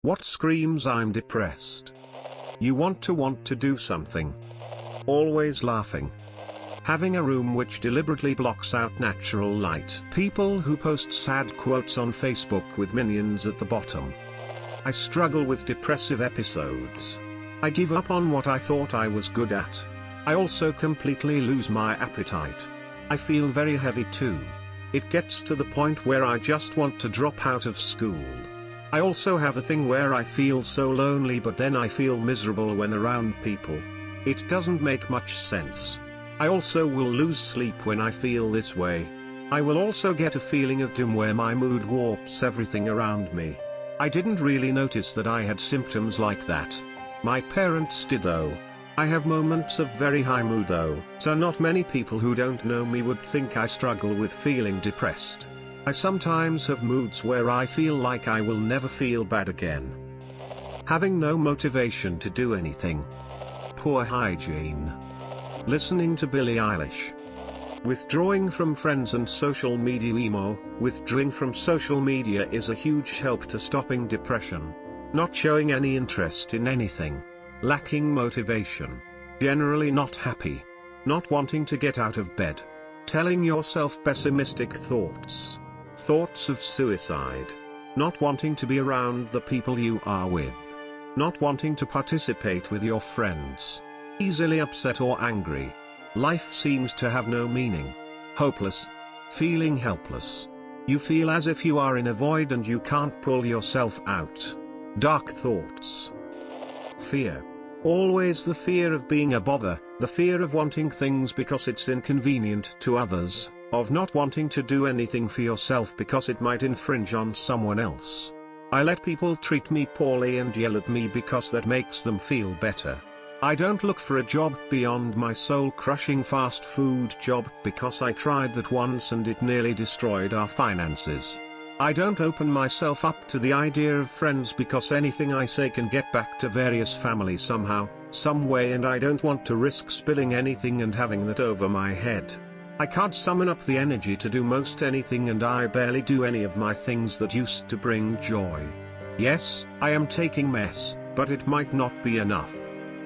What screams I'm depressed? You want to do something. Always laughing. Having a room which deliberately blocks out natural light. People who post sad quotes on Facebook with minions at the bottom. I struggle with depressive episodes. I give up on what I thought I was good at. I also completely lose my appetite. I feel very heavy too. It gets to the point where I just want to drop out of school. I also have a thing where I feel so lonely, but then I feel miserable when around people. It doesn't make much sense. I also will lose sleep when I feel this way. I will also get a feeling of doom where my mood warps everything around me. I didn't really notice that I had symptoms like that. My parents did though. I have moments of very high mood though, so not many people who don't know me would think I struggle with feeling depressed. I sometimes have moods where I feel like I will never feel bad again. Having no motivation to do anything. Poor hygiene. Listening to Billie Eilish. Withdrawing from friends and social media. Emo. Withdrawing from social media is a huge help to stopping depression. Not showing any interest in anything. Lacking motivation. Generally not happy. Not wanting to get out of bed. Telling yourself pessimistic thoughts. Thoughts of suicide. Not wanting to be around the people you are with. Not wanting to participate with your friends. Easily upset or angry. Life seems to have no meaning. Hopeless. Feeling helpless. You feel as if you are in a void and you can't pull yourself out. Dark thoughts. Fear. Always the fear of being a bother, the fear of wanting things because it's inconvenient to others, of not wanting to do anything for yourself because it might infringe on someone else. I let people treat me poorly and yell at me because that makes them feel better. I don't look for a job beyond my soul-crushing fast food job because I tried that once and it nearly destroyed our finances. I don't open myself up to the idea of friends because anything I say can get back to various families somehow, some way, and I don't want to risk spilling anything and having that over my head. I can't summon up the energy to do most anything, and I barely do any of my things that used to bring joy. Yes, I am taking mess, but it might not be enough.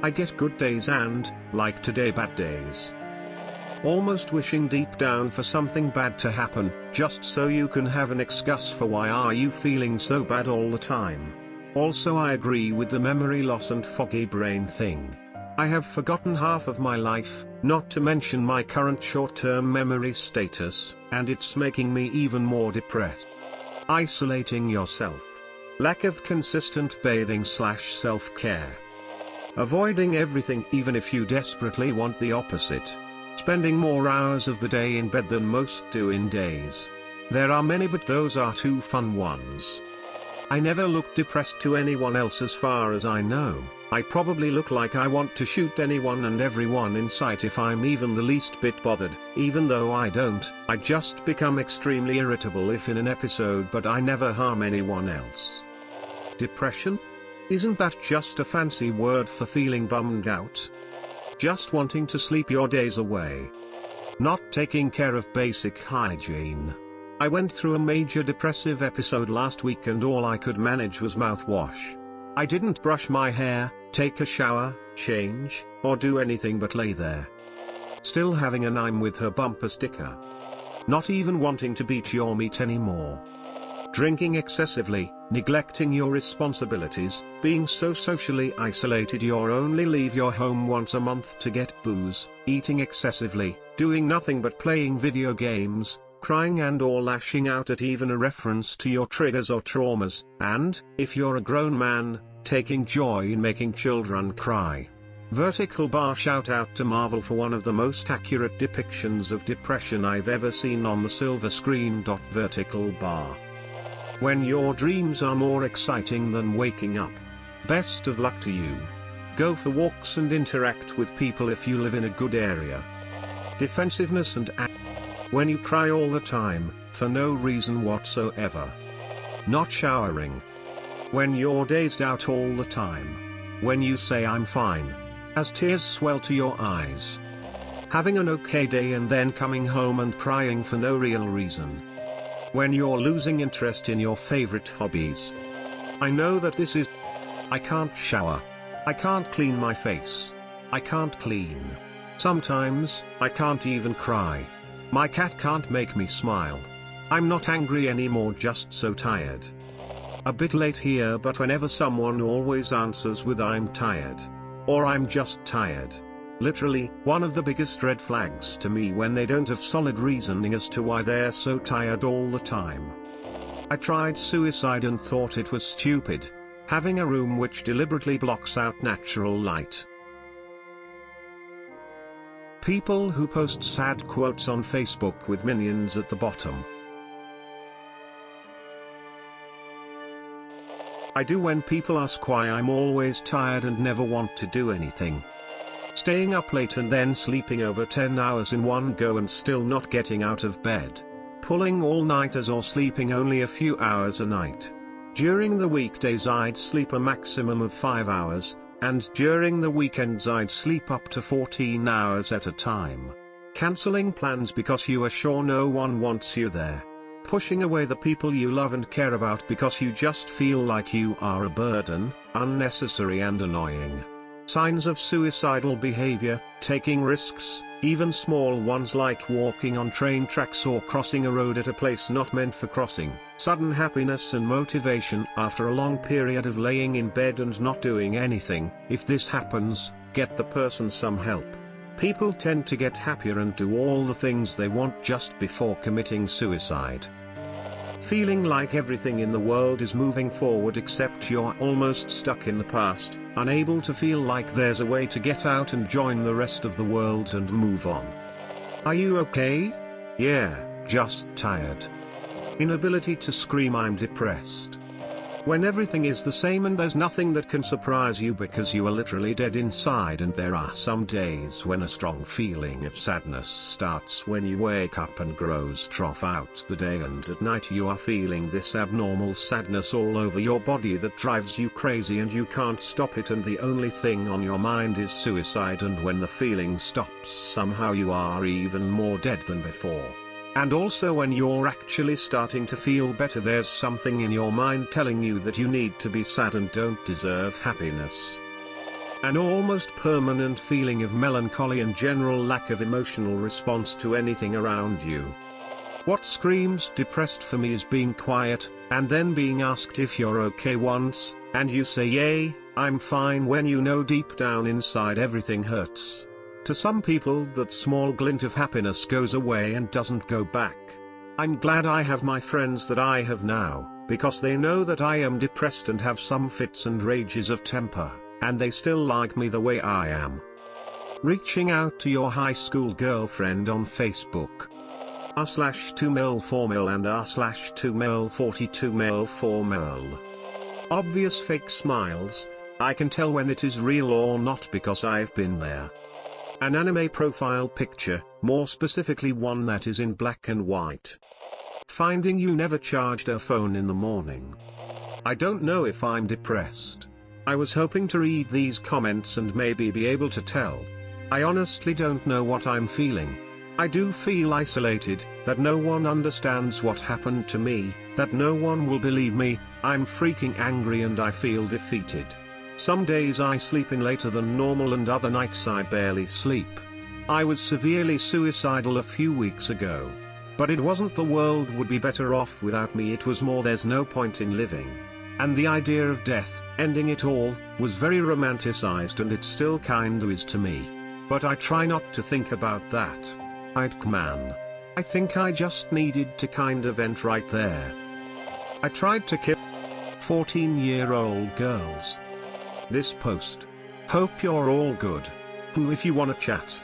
I get good days and, like today, bad days. Almost wishing deep down for something bad to happen, just so you can have an excuse for why are you feeling so bad all the time. Also, I agree with the memory loss and foggy brain thing. I have forgotten half of my life, not to mention my current short-term memory status, and it's making me even more depressed. Isolating yourself. Lack of consistent bathing/self-care. Avoiding everything even if you desperately want the opposite. Spending more hours of the day in bed than most do in days. There are many, but those are two fun ones. I never look depressed to anyone else as far as I know. I probably look like I want to shoot anyone and everyone in sight if I'm even the least bit bothered. Even though I don't, I just become extremely irritable if in an episode, but I never harm anyone else. Depression? Isn't that just a fancy word for feeling bummed out? Just wanting to sleep your days away. Not taking care of basic hygiene. I went through a major depressive episode last week and all I could manage was mouthwash. I didn't brush my hair, take a shower, change, or do anything but lay there. Still having an I'm with her bumper sticker. Not even wanting to beat your meat anymore. Drinking excessively, neglecting your responsibilities, being so socially isolated you only leave your home once a month to get booze, eating excessively, doing nothing but playing video games, crying and or lashing out at even a reference to your triggers or traumas, and, if you're a grown man, taking joy in making children cry. Vertical bar. Shout out to Marvel for one of the most accurate depictions of depression I've ever seen on the silver screen. Vertical bar. When your dreams are more exciting than waking up. Best of luck to you. Go for walks and interact with people if you live in a good area. Defensiveness and when you cry all the time, for no reason whatsoever. Not showering. When you're dazed out all the time. When you say I'm fine. As tears swell to your eyes. Having an okay day and then coming home and crying for no real reason. When you're losing interest in your favorite hobbies. I know that this is. I can't shower. I can't clean my face. I can't clean. Sometimes, I can't even cry. My cat can't make me smile. I'm not angry anymore, just so tired. A bit late here, but whenever someone always answers with "I'm tired" or "I'm just tired." Literally, one of the biggest red flags to me when they don't have solid reasoning as to why they're so tired all the time. I tried suicide and thought it was stupid. Having a room which deliberately blocks out natural light. People who post sad quotes on Facebook with minions at the bottom. I do when people ask why I'm always tired and never want to do anything. Staying up late and then sleeping over 10 hours in one go and still not getting out of bed. Pulling all-nighters or sleeping only a few hours a night. During the weekdays I'd sleep a maximum of 5 hours, and during the weekends I'd sleep up to 14 hours at a time. Cancelling plans because you are sure no one wants you there. Pushing away the people you love and care about because you just feel like you are a burden, unnecessary and annoying. Signs of suicidal behavior: taking risks, even small ones like walking on train tracks or crossing a road at a place not meant for crossing. Sudden happiness and motivation after a long period of laying in bed and not doing anything. If this happens, get the person some help. People tend to get happier and do all the things they want just before committing suicide. Feeling like everything in the world is moving forward except you're almost stuck in the past, unable to feel like there's a way to get out and join the rest of the world and move on. Are you okay? Yeah, just tired. Inability to scream "I'm depressed." When everything is the same and there's nothing that can surprise you because you are literally dead inside, and there are some days when a strong feeling of sadness starts when you wake up and grows throughout the day, and at night you are feeling this abnormal sadness all over your body that drives you crazy and you can't stop it, and the only thing on your mind is suicide, and when the feeling stops somehow you are even more dead than before. And also when you're actually starting to feel better, there's something in your mind telling you that you need to be sad and don't deserve happiness. An almost permanent feeling of melancholy and general lack of emotional response to anything around you. What screams depressed for me is being quiet, and then being asked if you're okay once, and you say "Yay, I'm fine," when you know deep down inside everything hurts. To some people that small glint of happiness goes away and doesn't go back. I'm glad I have my friends that I have now, because they know that I am depressed and have some fits and rages of temper, and they still like me the way I am. Reaching out to your high school girlfriend on Facebook. r/2mil4mil and r/2mil42mil4mil. Obvious fake smiles. I can tell when it is real or not because I've been there. An anime profile picture, more specifically one that is in black and white. Finding you never charged a phone in the morning. I don't know if I'm depressed. I was hoping to read these comments and maybe be able to tell. I honestly don't know what I'm feeling. I do feel isolated, that no one understands what happened to me, that no one will believe me. I'm freaking angry and I feel defeated. Some days I sleep in later than normal and other nights I barely sleep. I was severely suicidal a few weeks ago. But it wasn't the world would be better off without me, it was more there's no point in living. And the idea of death, ending it all, was very romanticized, and it still kinda is to me. But I try not to think about that. Man. I think I just needed to kind of vent right there. I tried to kill 14-year-old girls. This post. Hope you're all good. Who if you wanna chat.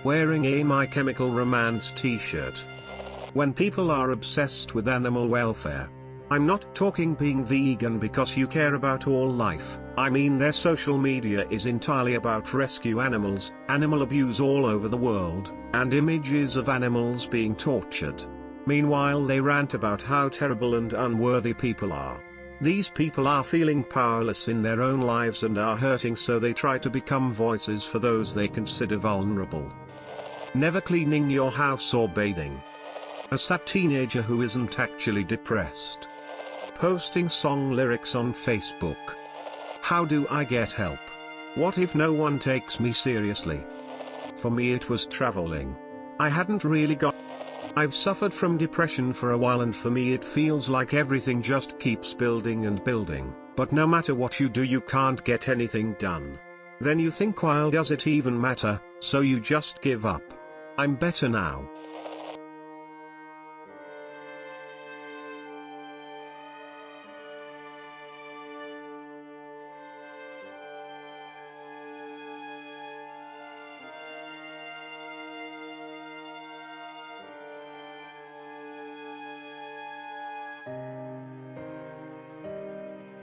Wearing a My Chemical Romance t-shirt. When people are obsessed with animal welfare. I'm not talking being vegan because you care about all life, I mean their social media is entirely about rescue animals, animal abuse all over the world, and images of animals being tortured. Meanwhile they rant about how terrible and unworthy people are. These people are feeling powerless in their own lives and are hurting, so they try to become voices for those they consider vulnerable. Never cleaning your house or bathing. A sad teenager who isn't actually depressed. Posting song lyrics on Facebook. How do I get help? What if no one takes me seriously? For me it was traveling. I hadn't really got. I've suffered from depression for a while, and for me it feels like everything just keeps building and building, but no matter what you do you can't get anything done. Then you think, why does it even matter, so you just give up. I'm better now.